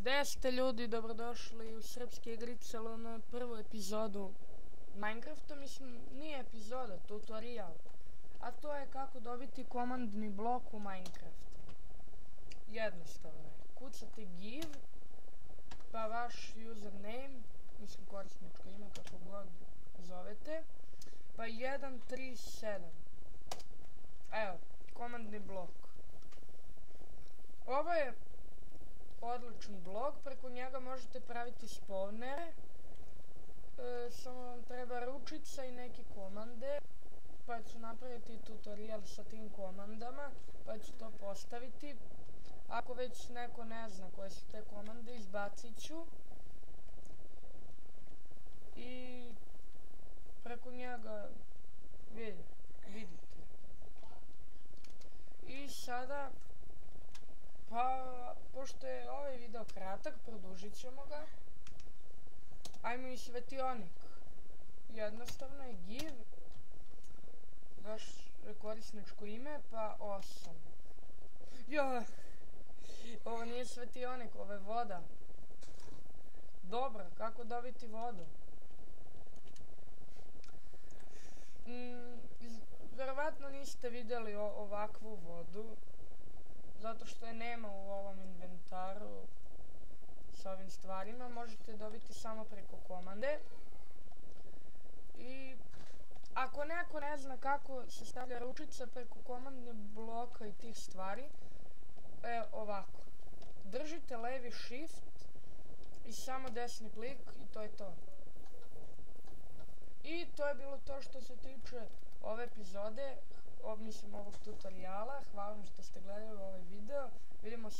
Gde ste ljudi, dobrodošli u Srpske igrice, na prvu epizodu Minecrafta, mislim nije epizoda, tutorial. A to je kako dobiti komandni blok u Minecraftu. Jednostavno je, kucate give, pa vaš username, mislim korisničko ime kako god zovete, pa 137. Evo, komandni blok. Ovo je odličan blok, preko njega možete praviti spawnere, samo vam treba ručica i neke komande, pa ću napraviti tutorial sa tim komandama, pa ću to postaviti. Ako već neko ne zna koje su te komande, izbacit ću i preko njega vidite. I sada, pa pošto je ovaj video kratak, produžit ćemo ga. Ajmo i svetionik. Jednostavno je give, vaš korisničko ime, pa 8. Joj, ovo nije svetionik, ovo je voda. Dobro, kako dobiti vodu? Verovatno niste vidjeli ovakvu vodu, zato što je nema u ovom inventaru sa ovim stvarima. Možete dobiti samo preko komande. I ako neko ne zna kako se stavlja ručica preko komandne bloka i tih stvari, ovako. Držite levi shift i samo desni klik i to je to. I to je bilo to što se tiče ove epizode, mislim ovog tutoriala. Hvala vam što ste gledali ovaj video. Vidimo se